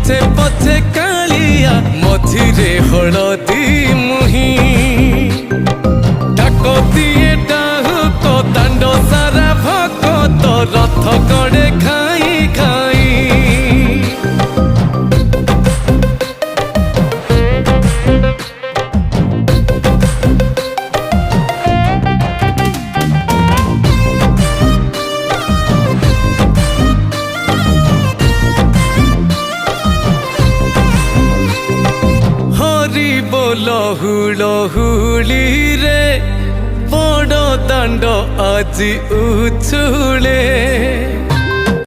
पछे पछे कालिया मझिरे हलदी मुही डाक दिए डाहुक दांड सारा भगत रथ गड़े खाई खाई लहुली रे बड़ दांड आजी उछुले।